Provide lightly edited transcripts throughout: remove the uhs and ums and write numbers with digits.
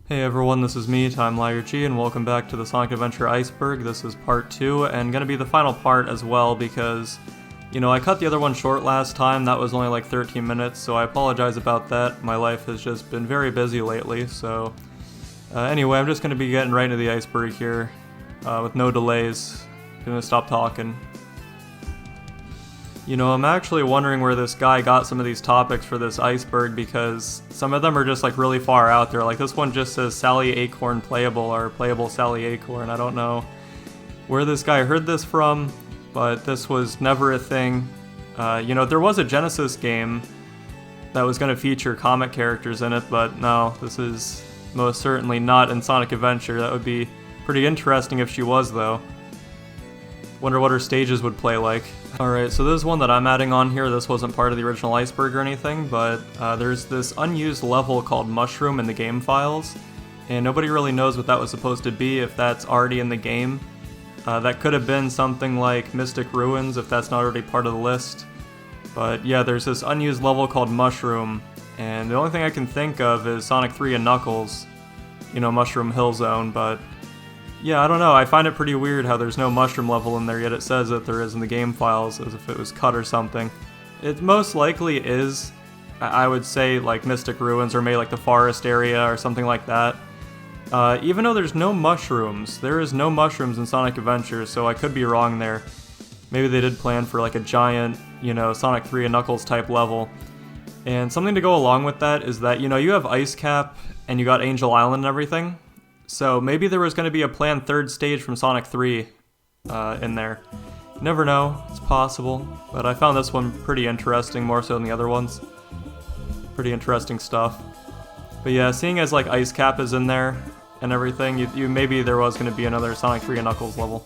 Hey everyone, this is me, Time Liar G, and welcome back to the Sonic Adventure Iceberg. This is part 2, and gonna be the final part as well because, I cut the other one short last time. That was only like 13 minutes, so I apologize about that. My life has just been very busy lately, so anyway, I'm just gonna be getting right into the iceberg here with no delays. Gonna stop talking. I'm actually wondering where this guy got some of these topics for this iceberg because some of them are just like really far out there. Like this one just says Sally Acorn playable or playable Sally Acorn. I don't know where this guy heard this from, but this was never a thing. There was a Genesis game that was going to feature comic characters in it, but no, this is most certainly not in Sonic Adventure. That would be pretty interesting if she was, though. Wonder what her stages would play like. Alright, so this is one that I'm adding on here. This wasn't part of the original iceberg or anything, but there's this unused level called Mushroom in the game files, and nobody really knows what that was supposed to be, if that's already in the game. That could have been something like Mystic Ruins, if that's not already part of the list. But yeah, there's this unused level called Mushroom, and the only thing I can think of is Sonic 3 and Knuckles, Mushroom Hill Zone, but yeah, I don't know, I find it pretty weird how there's no mushroom level in there, yet it says that there is in the game files, as if it was cut or something. It most likely is, I would say, like Mystic Ruins, or maybe like the forest area, or something like that. Even though there's no mushrooms, there is no mushrooms in Sonic Adventure, so I could be wrong there. Maybe they did plan for like a giant, Sonic 3 and Knuckles type level. And something to go along with that is that, you have Ice Cap, and you got Angel Island and everything. So maybe there was going to be a planned third stage from Sonic 3 in there. Never know, it's possible, but I found this one pretty interesting, more so than the other ones. Pretty interesting stuff. But yeah, seeing as like Ice Cap is in there and everything, you maybe there was going to be another Sonic 3 and Knuckles level.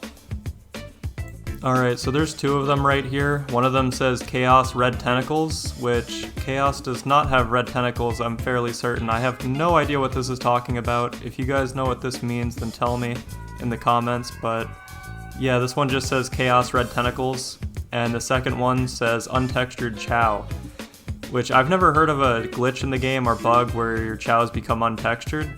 Alright, so there's two of them right here. One of them says Chaos Red Tentacles, which Chaos does not have red tentacles, I'm fairly certain. I have no idea what this is talking about. If you guys know what this means, then tell me in the comments, but yeah, this one just says Chaos Red Tentacles, and the second one says Untextured Chow, which I've never heard of a glitch in the game or bug where your chows become untextured.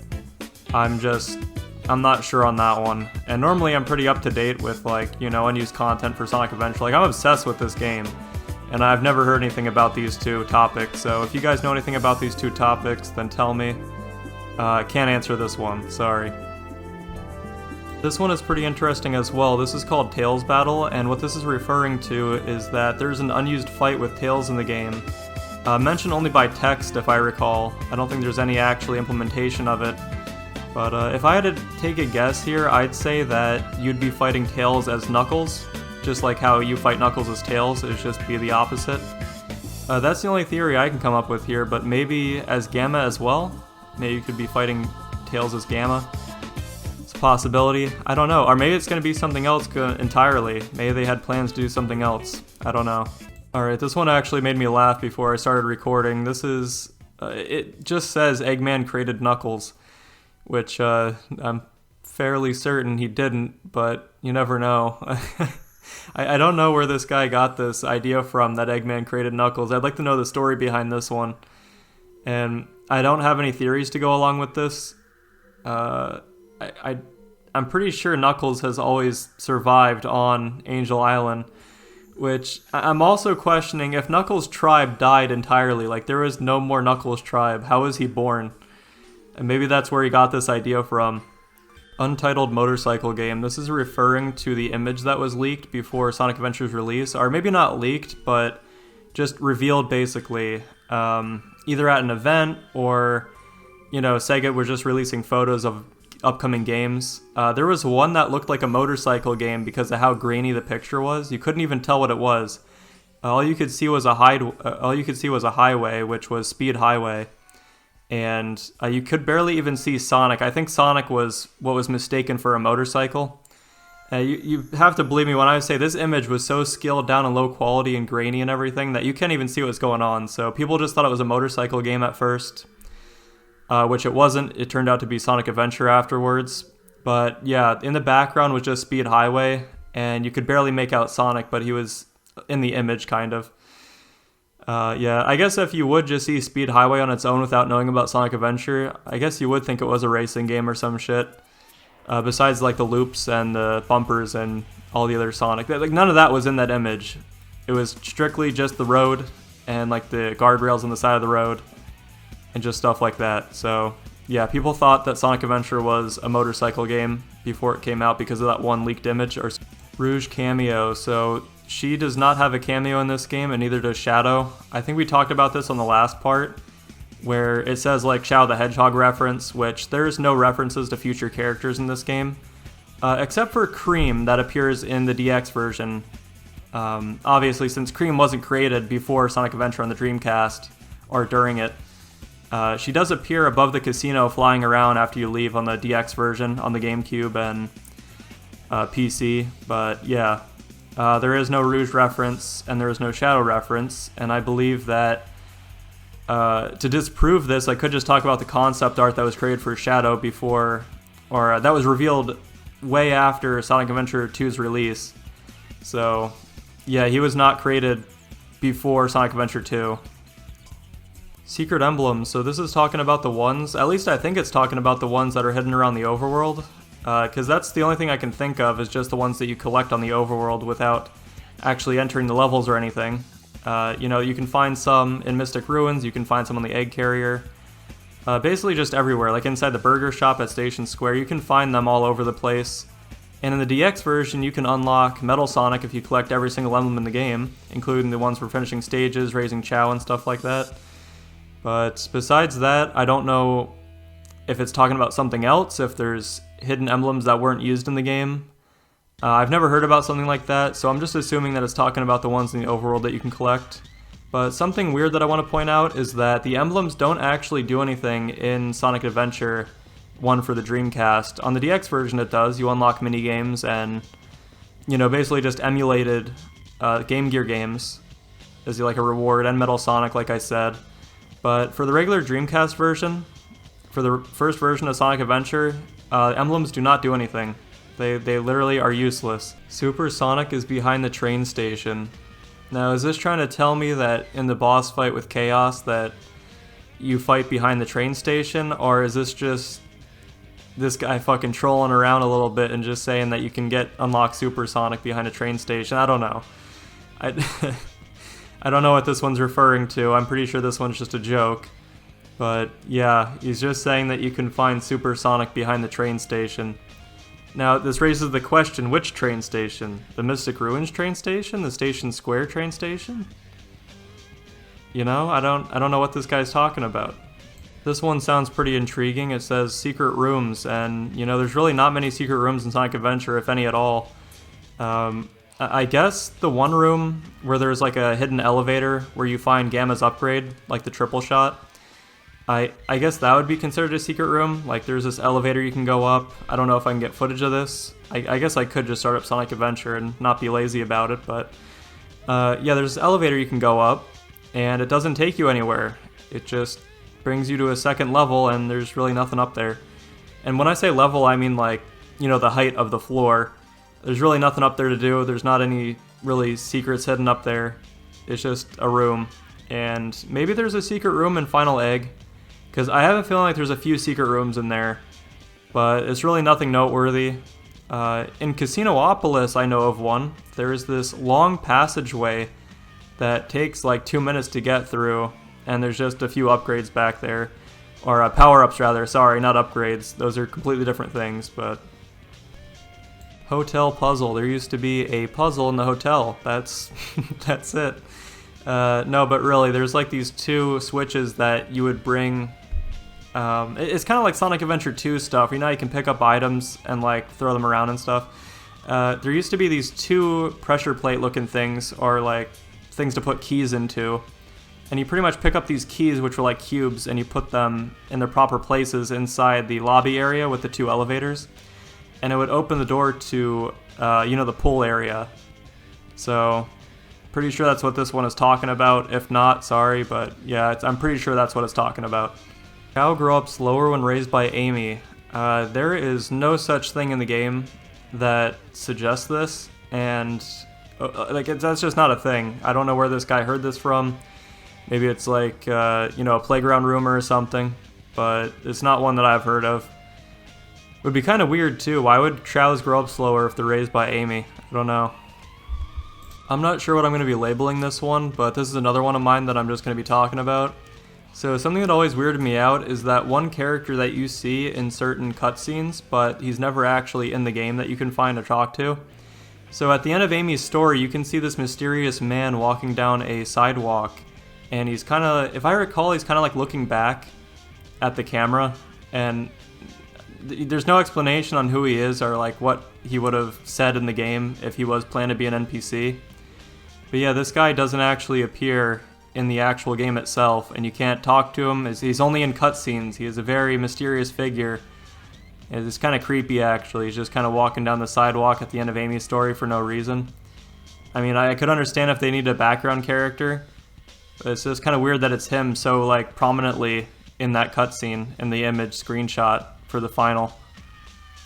I'm not sure on that one. And normally I'm pretty up to date with unused content for Sonic Adventure. Like I'm obsessed with this game, and I've never heard anything about these two topics. So if you guys know anything about these two topics, then tell me. I can't answer this one, sorry. This one is pretty interesting as well. This is called Tails Battle, and what this is referring to is that there's an unused fight with Tails in the game. Mentioned only by text, if I recall. I don't think there's any actual implementation of it. But if I had to take a guess here, I'd say that you'd be fighting Tails as Knuckles, just like how you fight Knuckles as Tails, it'd just be the opposite. That's the only theory I can come up with here, but maybe as Gamma as well? Maybe you could be fighting Tails as Gamma. It's a possibility, I don't know. Or maybe it's going to be something else entirely. Maybe they had plans to do something else, I don't know. Alright, this one actually made me laugh before I started recording. This is, it just says Eggman created Knuckles, which I'm fairly certain he didn't, but you never know. I don't know where this guy got this idea from, that Eggman created Knuckles. I'd like to know the story behind this one. And I don't have any theories to go along with this. I'm pretty sure Knuckles has always survived on Angel Island, which I'm also questioning if Knuckles' tribe died entirely, like there was no more Knuckles' tribe, how was he born? And maybe that's where he got this idea from. Untitled motorcycle game. This is referring to the image that was leaked before Sonic Adventure's release, or maybe not leaked, but just revealed basically, either at an event or, Sega was just releasing photos of upcoming games. There was one that looked like a motorcycle game because of how grainy the picture was. You couldn't even tell what it was. All you could see was a highway, which was Speed Highway. And you could barely even see Sonic. I think Sonic was what was mistaken for a motorcycle. You have to believe me when I say this image was so scaled down and low quality and grainy and everything that you can't even see what's going on. So people just thought it was a motorcycle game at first, which it wasn't. It turned out to be Sonic Adventure afterwards. But yeah, in the background was just Speed Highway, and you could barely make out Sonic, but he was in the image kind of. Yeah, I guess if you would just see Speed Highway on its own without knowing about Sonic Adventure, I guess you would think it was a racing game or some shit. Besides like the loops and the bumpers and all the other Sonic, like none of that was in that image. It was strictly just the road and like the guardrails on the side of the road and just stuff like that. So yeah, people thought that Sonic Adventure was a motorcycle game before it came out because of that one leaked image. Or Rouge cameo. So she does not have a cameo in this game, and neither does Shadow. I think we talked about this on the last part, where it says like Shadow the Hedgehog reference, which there's no references to future characters in this game, except for Cream that appears in the DX version. Obviously, since Cream wasn't created before Sonic Adventure on the Dreamcast, or during it, she does appear above the casino flying around after you leave on the DX version on the GameCube and PC, but yeah. There is no Rouge reference, and there is no Shadow reference, and I believe that to disprove this, I could just talk about the concept art that was created for Shadow before, or that was revealed way after Sonic Adventure 2's release. So, yeah, he was not created before Sonic Adventure 2. Secret emblems, so this is talking about the ones, at least I think it's talking about the ones that are hidden around the overworld. Because that's the only thing I can think of is just the ones that you collect on the overworld without actually entering the levels or anything. You know, you can find some in Mystic Ruins, you can find some on the Egg Carrier. Basically just everywhere, like inside the burger shop at Station Square, you can find them all over the place. And in the DX version, you can unlock Metal Sonic if you collect every single emblem in the game, including the ones for finishing stages, raising Chow, and stuff like that. But besides that, I don't know if it's talking about something else, if there's hidden emblems that weren't used in the game. I've never heard about something like that, so I'm just assuming that it's talking about the ones in the overworld that you can collect. But something weird that I want to point out is that the emblems don't actually do anything in Sonic Adventure 1 for the Dreamcast. On the DX version it does. You unlock minigames and, you know, basically just emulated Game Gear games as like a reward, and Metal Sonic, like I said. But for the regular Dreamcast version, for the first version of Sonic Adventure, emblems do not do anything. They literally are useless. Super Sonic is behind the train station. Now, is this trying to tell me that in the boss fight with Chaos that you fight behind the train station, or is this just this guy fucking trolling around a little bit and just saying that you can unlock Super Sonic behind a train station? I don't know. I don't know what this one's referring to. I'm pretty sure this one's just a joke. But yeah, he's just saying that you can find Super Sonic behind the train station. Now, this raises the question, which train station? The Mystic Ruins train station? The Station Square train station? You know, I don't know what this guy's talking about. This one sounds pretty intriguing. It says secret rooms, and you know, there's really not many secret rooms in Sonic Adventure, if any at all. I guess the one room where there's like a hidden elevator where you find Gamma's upgrade, like the triple shot, I guess that would be considered a secret room. Like, there's this elevator you can go up. I don't know if I can get footage of this. I guess I could just start up Sonic Adventure and not be lazy about it, but yeah, there's this elevator you can go up, and it doesn't take you anywhere. It just brings you to a second level, and there's really nothing up there. And when I say level, I mean like, you know, the height of the floor. There's really nothing up there to do. There's not any really secrets hidden up there. It's just a room. And maybe there's a secret room in Final Egg, because I have a feeling like there's a few secret rooms in there, but it's really nothing noteworthy. In Casinoopolis, I know of one. There's this long passageway that takes like 2 minutes to get through, and there's just a few upgrades back there. Or power-ups, rather. Sorry, not upgrades. Those are completely different things, but... Hotel puzzle. There used to be a puzzle in the hotel. That's that's it. No, but really, there's like these two switches that you would bring... it's kind of like Sonic Adventure 2 stuff. You know, you can pick up items and like throw them around and stuff. There used to be these two pressure plate looking things, or like things to put keys into. And you pretty much pick up these keys, which were like cubes, and you put them in their proper places inside the lobby area with the two elevators. And it would open the door to, you know, the pool area. So, pretty sure that's what this one is talking about. If not, sorry, but yeah, I'm pretty sure that's what it's talking about. Cow grow up slower when raised by Amy. There is no such thing in the game that suggests this, and like that's just not a thing. I don't know where this guy heard this from. Maybe it's like, you know, a playground rumor or something, but it's not one that I've heard of. Would be kind of weird too. Why would Trows grow up slower if they're raised by Amy? I don't know. I'm not sure what I'm going to be labeling this one, but this is another one of mine that I'm just going to be talking about. So something that always weirded me out is that one character that you see in certain cutscenes, but he's never actually in the game that you can find or talk to. So at the end of Amy's story, you can see this mysterious man walking down a sidewalk, and he's kind of, if I recall, he's kind of like looking back at the camera, and there's no explanation on who he is or like what he would have said in the game if he was planned to be an NPC. But yeah, this guy doesn't actually appear in the actual game itself, and you can't talk to him. He's only in cutscenes. He is a very mysterious figure. It's kind of creepy, actually. He's just kind of walking down the sidewalk at the end of Amy's story for no reason. I mean, I could understand if they needed a background character, but it's just kind of weird that it's him so like prominently in that cutscene in the image screenshot for the final.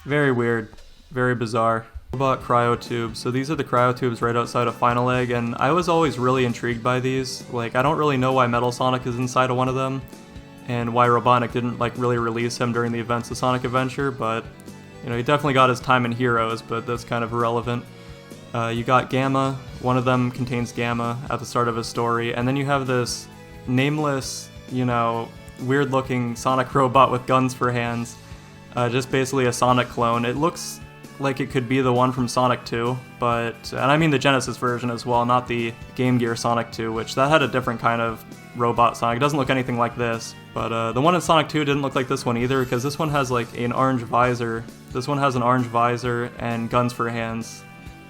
Very weird, very bizarre. About Cryotubes. So these are the Cryotubes right outside of Final Egg, and I was always really intrigued by these. Like, I don't really know why Metal Sonic is inside of one of them, and why Robotnik didn't like really release him during the events of Sonic Adventure, but you know, he definitely got his time in Heroes, but that's kind of irrelevant. You got Gamma. One of them contains Gamma at the start of his story, and then you have this nameless, you know, weird looking Sonic robot with guns for hands. Just basically a Sonic clone. It looks like it could be the one from Sonic 2, but, and I mean the Genesis version as well, not the Game Gear Sonic 2, which that had a different kind of robot Sonic. It doesn't look anything like this, but the one in Sonic 2 didn't look like this one either, because this one has like an orange visor. This one has an orange visor and guns for hands.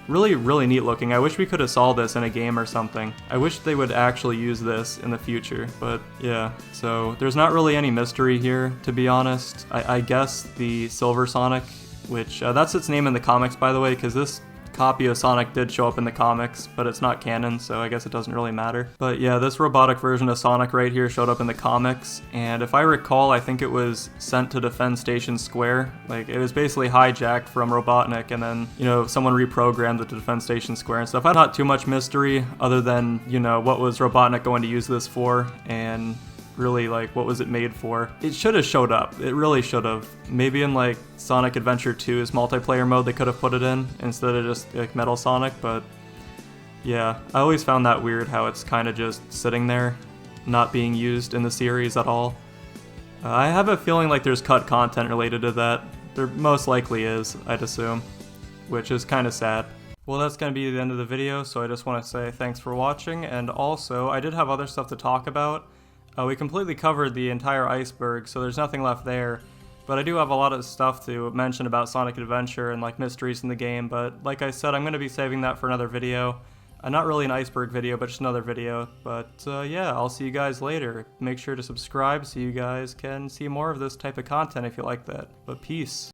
Really, really neat looking. I wish we could have saw this in a game or something. I wish they would actually use this in the future, but yeah. So there's not really any mystery here, to be honest. I guess the Silver Sonic, which that's its name in the comics, by the way, because this copy of Sonic did show up in the comics, but it's not canon, so I guess it doesn't really matter. But yeah, this robotic version of Sonic right here showed up in the comics, and if I recall, I think it was sent to defend Station Square. Like, it was basically hijacked from Robotnik, and then, you know, someone reprogrammed it to defend Station Square and stuff. Not too much mystery, other than, you know, what was Robotnik going to use this for, and really, like, what was it made for? It should have showed up. It really should have. Maybe in, like, Sonic Adventure 2's multiplayer mode they could have put it in instead of just, like, Metal Sonic, but yeah. I always found that weird how it's kind of just sitting there, not being used in the series at all. I have a feeling like there's cut content related to that. There most likely is, I'd assume, which is kind of sad. Well, that's going to be the end of the video, so I just want to say thanks for watching, and also, I did have other stuff to talk about. We completely covered the entire Iceberg, so there's nothing left there. But I do have a lot of stuff to mention about Sonic Adventure and like mysteries in the game, but like I said, I'm going to be saving that for another video. Not really an Iceberg video, but just another video. But yeah, I'll see you guys later. Make sure to subscribe so you guys can see more of this type of content if you like that. But peace.